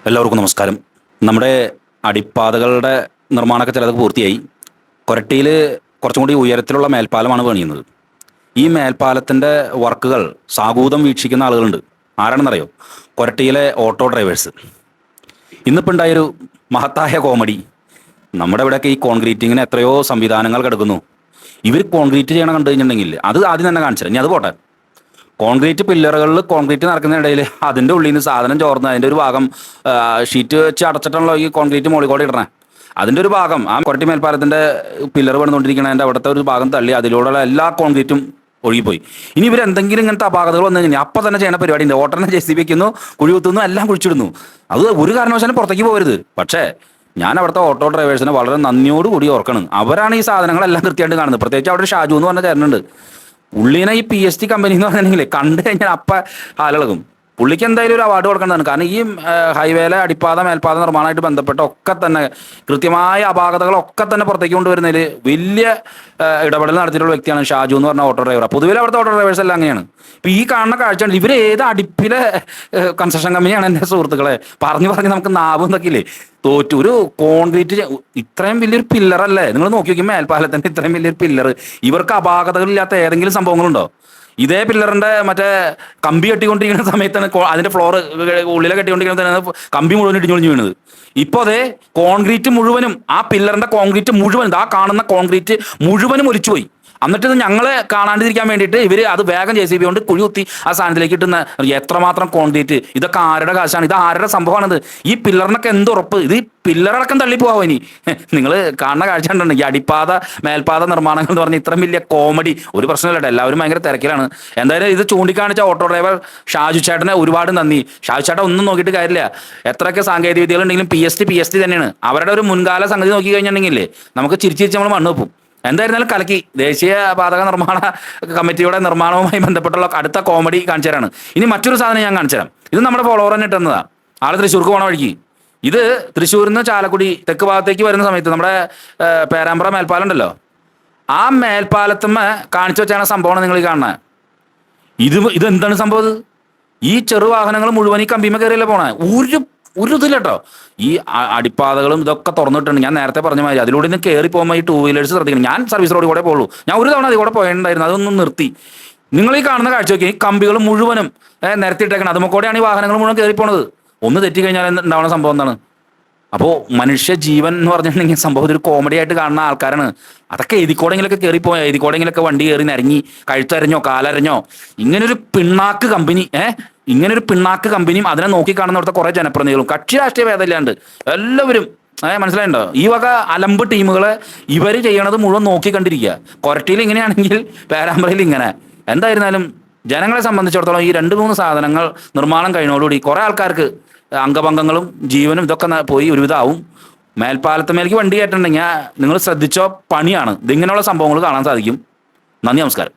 എല്ലാവർക്കും നമസ്കാരം. നമ്മുടെ അടിപ്പാതകളുടെ നിർമ്മാണമൊക്കെ ചിലതൊക്കെ പൂർത്തിയായി. കൊരട്ടിയിൽ കുറച്ചും കൂടി ഉയരത്തിലുള്ള മേൽപ്പാലമാണ് പണിയുന്നത്. ഈ മേൽപ്പാലത്തിൻ്റെ വർക്കുകൾ സാഗൂതം വീക്ഷിക്കുന്ന ആളുകളുണ്ട്. ആരാണെന്നറിയോ? കൊരട്ടിയിലെ ഓട്ടോ ഡ്രൈവേഴ്സ്. ഇന്നിപ്പോൾ ഉണ്ടായൊരു മഹത്തായ കോമഡി. നമ്മുടെ ഇവിടെയൊക്കെ ഈ കോൺക്രീറ്റിങ്ങിന് എത്രയോ സംവിധാനങ്ങൾ കിടക്കുന്നു. ഇവർ കോൺക്രീറ്റ് ചെയ്യണം കണ്ടു കഴിഞ്ഞിട്ടുണ്ടെങ്കിൽ അത് ആദ്യം തന്നെ കാണിച്ചു തരാം. ഇനി അത് പോട്ടെ. കോൺക്രീറ്റ് പില്ലറുകളിൽ കോൺക്രീറ്റ് നടക്കുന്നതിനിടയിൽ അതിൻ്റെ ഉള്ളിൽ നിന്ന് സാധനം ചോർന്ന് അതിൻ്റെ ഒരു ഭാഗം ഷീറ്റ് വെച്ച് അടച്ചിട്ടാണല്ലോ ഈ കോൺക്രീറ്റ് മുകളിൽ കൂടെ ഇടണേ. അതിൻ്റെ ഒരു ഭാഗം ആ കൊരട്ടി മേൽപ്പാലത്തിൻ്റെ പില്ലർ പണിതുകൊണ്ടിരിക്കുന്നതിൻ്റെ അവിടുത്തെ ഒരു ഭാഗം തള്ളി അതിലൂടെയുള്ള എല്ലാ കോൺക്രീറ്റും ഒഴുകിപ്പോയി. ഇനി ഇവർ എന്തെങ്കിലും ഇങ്ങനത്തെ അപാകതകൾ വന്നു കഴിഞ്ഞാൽ അപ്പം തന്നെ ചെയ്യണ പരിപാടി ഉണ്ട്. ഓട്ടറിനെ JCB വെക്കുന്നു, കുഴി കുത്തുന്നു, എല്ലാം കുഴിച്ചിടുന്നു. അത് ഒരു കാരണവശാലും പുറത്തേക്ക് പോകരുത്. പക്ഷേ ഞാൻ അവിടുത്തെ ഓട്ടോ ഡ്രൈവേഴ്സിനെ വളരെ നന്ദിയോടുകൂടി ഓർക്കണം. അവരാണ് ഈ സാധനങ്ങളെല്ലാം കൃത്യമായിട്ട് കാണുന്നത്. പ്രത്യേകിച്ച് അവിടെ ഷാജു എന്ന് പറഞ്ഞ ചേട്ടനുണ്ട്. പുള്ളീനെ ഈ PST കമ്പനി എന്ന് പറഞ്ഞിട്ടുണ്ടെങ്കിൽ കണ്ടു കഴിഞ്ഞാൽ അപ്പം ഹാലിളകും. പുള്ളിക്ക് എന്തായാലും ഒരു അവാർഡ് കൊടുക്കേണ്ടതാണ്. കാരണം ഈ ഹൈവേയിലെ അടിപ്പാത മേൽപ്പാത നിർമ്മാണമായിട്ട് ബന്ധപ്പെട്ട ഒക്കെ തന്നെ കൃത്യമായ അപാകതകളൊക്കെ തന്നെ പുറത്തേക്ക് കൊണ്ടുവരുന്നതിൽ വലിയ ഇടപെടൽ നടത്തിയിട്ടുള്ള വ്യക്തിയാണ് ഷാജു എന്ന് പറഞ്ഞ ഓട്ടോ ഡ്രൈവർ. പൊതുവിൽ അവിടുത്തെ ഓട്ടോ ഡ്രൈവേഴ്സ് എല്ലാം അങ്ങനെയാണ്. ഇപ്പം ഈ കാണുന്ന കാഴ്ചയാണ്. ഇവർ ഏത് അടുപ്പിലെ കൺസ്ട്രക്ഷൻ കമ്പനിയാണ് എൻ്റെ സുഹൃത്തുക്കളെ. പറഞ്ഞ് നമുക്ക് നാവും എന്നൊക്കെ ഇല്ലേ തോറ്റു. ഒരു കോൺക്രീറ്റ് ഇത്രയും വലിയൊരു പില്ലറല്ലേ നിങ്ങൾ നോക്കി നോക്കി. മേൽപ്പാലത്തിൻ്റെ ഇത്രയും വലിയൊരു പില്ലർ. ഇവർക്ക് അപാകതകളില്ലാത്ത ഏതെങ്കിലും സംഭവങ്ങളുണ്ടോ? ഇതേ പില്ലറിന്റെ മറ്റേ കമ്പി കെട്ടിക്കൊണ്ടിരിക്കുന്ന സമയത്താണ് അതിന്റെ ഫ്ലോർ ഉള്ളിലെ കെട്ടിക്കൊണ്ടിരിക്കുന്ന കമ്പി മുഴുവൻ ഇടിഞ്ഞൊളിഞ്ഞു വീണത്. ഇപ്പോൾ അതേ കോൺക്രീറ്റ് മുഴുവനും ആ പില്ലറിന്റെ കോൺക്രീറ്റ് മുഴുവൻ ആ കാണുന്ന കോൺക്രീറ്റ് മുഴുവനും ഒലിച്ചുപോയി. എന്നിട്ട് ഇത് ഞങ്ങളെ കാണാണ്ടിരിക്കാൻ വേണ്ടിയിട്ട് ഇവർ അത് വേഗം JCB കൊണ്ട് കുഴി കുത്തി ആ സാധനത്തിലേക്ക് ഇട്ടുന്ന എത്രമാത്രം കോൺക്രീറ്റ്. ഇതൊക്കെ ആരുടെ കാശാണ്? ഇത് ആരുടെ സംഭവമാണിത്? ഈ പില്ലറിനൊക്കെ എന്തുറപ്പ്? ഇത് ഈ പില്ലറടക്കം തള്ളിപ്പോവാ. ഇനി നിങ്ങൾ കാണുന്ന കാഴ്ച കണ്ടിട്ടുണ്ട്. ഈ അടിപ്പാത മേൽപ്പാത നിർമ്മാണങ്ങൾ എന്ന് പറഞ്ഞാൽ ഇത്രയും വലിയ കോമഡി ഒരു പ്രശ്നമില്ല. എല്ലാവരും ഭയങ്കര തിരക്കിലാണ്. എന്തായാലും ഇത് ചൂണ്ടിക്കാണിച്ച ഓട്ടോ ഡ്രൈവർ ഷാജു ചേട്ടനെ ഒരുപാട് നന്ദി. ഷാജു ചേട്ടൻ ഒന്നും നോക്കിയിട്ട് കാര്യമില്ല. എത്രയൊക്കെ സാങ്കേതിക വിദ്യകളുണ്ടെങ്കിലും PST തന്നെയാണ്. അവരുടെ ഒരു മുൻകാല സംഗതി നോക്കി കഴിഞ്ഞിട്ടുണ്ടെങ്കിലേ നമുക്ക് ചിരിച്ചിരിച്ച് നമ്മൾ മണ്ണ് വെപ്പും. എന്തായിരുന്നാലും കലക്കി. ദേശീയ പാതക നിർമ്മാണ കമ്മിറ്റിയുടെ നിർമ്മാണവുമായി ബന്ധപ്പെട്ടുള്ള അടുത്ത കോമഡി കാണിച്ചു തരാണ്. ഇനി മറ്റൊരു സാധനം ഞാൻ കാണിച്ചു തരാം. ഇത് നമ്മുടെ ഫോളോവർ തന്നെ ഇട്ടുന്നതാണ്. ആള് തൃശ്ശൂർക്ക് പോണ വഴിക്ക്. ഇത് തൃശ്ശൂരിൽ നിന്ന് ചാലക്കുടി തെക്ക് ഭാഗത്തേക്ക് വരുന്ന സമയത്ത് നമ്മുടെ പേരാമ്പ്ര മേൽപ്പാലം ഉണ്ടല്ലോ, ആ മേൽപ്പാലത്തുമ്മ കാണിച്ചു വെച്ചാണ് സംഭവമാണ് നിങ്ങൾ ഈ കാണുന്നത്. ഇതെന്താണ് സംഭവം? ഈ ചെറുവാഹനങ്ങൾ മുഴുവൻ ഈ കമ്പിമ കയറിയല്ലേ പോണേ. ഒരു ഇതില്ല കേട്ടോ. ഈ അടിപ്പാതകളും ഇതൊക്കെ തുറന്നിട്ടുണ്ട്. ഞാൻ നേരത്തെ പറഞ്ഞ മാതിരി അതിലൂടെ നിന്ന് കയറി പോകുമ്പോൾ ഈ 2 വീലേഴ്സ് ശ്രദ്ധിക്കണം. ഞാൻ സർവീസ് റോഡിൽ കൂടെ പോകുള്ളൂ. ഞാൻ ഒരു തവണ അതിൽ കൂടെ പോയിട്ടുണ്ടായിരുന്നു. അതൊന്നും നിർത്തി. നിങ്ങൾ ഈ കാണുന്ന കാഴ്ച നോക്കി. ഈ കമ്പികൾ മുഴുവനും നിരത്തിയിട്ടേക്കണം. അതുമൊക്കെയാണ് ഈ വാഹനങ്ങൾ മുഴുവൻ കയറി പോണത്. ഒന്ന് തെറ്റിക്കഴിഞ്ഞാൽ ഉണ്ടാവുന്ന സംഭവം എന്താണ്? അപ്പോൾ മനുഷ്യ ജീവൻ എന്ന് പറഞ്ഞിട്ടുണ്ടെങ്കിൽ സംഭവം ഒരു കോമഡി ആയിട്ട് കാണുന്ന ആൾക്കാരാണ്. അതൊക്കെ എതിക്കോടെങ്കിലൊക്കെ കയറിപ്പോയാൽ എതിക്കോടെങ്കിലൊക്കെ വണ്ടി കയറി നിരങ്ങി കഴുത്തരഞ്ഞോ കാലരഞ്ഞോ ഇങ്ങനൊരു പിണ്ണാക്ക് കമ്പനി ഇങ്ങനൊരു പിണ്ണാക്ക് കമ്പനിയും അതിനെ നോക്കി കാണുന്നിടത്തെ കുറേ ജനപ്രതിനിധികളും കക്ഷി രാഷ്ട്രീയ ഭേദമില്ലാണ്ട് എല്ലാവരും മനസ്സിലായിണ്ടോ? ഈ വക അലമ്പ് ടീമുകളെ ഇവർ ചെയ്യണത് മുഴുവൻ നോക്കി കണ്ടിരിക്കുക. കൊരട്ടിയിൽ ഇങ്ങനെയാണെങ്കിൽ പേരാമ്പ്രയിൽ ഇങ്ങനെ. എന്തായിരുന്നാലും ജനങ്ങളെ സംബന്ധിച്ചിടത്തോളം ഈ 2-3 സാധനങ്ങൾ നിർമ്മാണം കഴിഞ്ഞോടുകൂടി കുറേ ആൾക്കാർക്ക് അംഗഭംഗങ്ങളും ജീവനും ഇതൊക്കെ പോയി ഒരുവിധമാവും. മേൽപ്പാലത്തുമേലേക്ക് വണ്ടി കയറ്റുന്നുണ്ടെങ്കിൽ നിങ്ങൾ ശ്രദ്ധിച്ചോ, പണിയാണ്. ഇതിങ്ങനെയുള്ള സംഭവങ്ങൾ കാണാൻ സാധിക്കും. നന്ദി, നമസ്കാരം.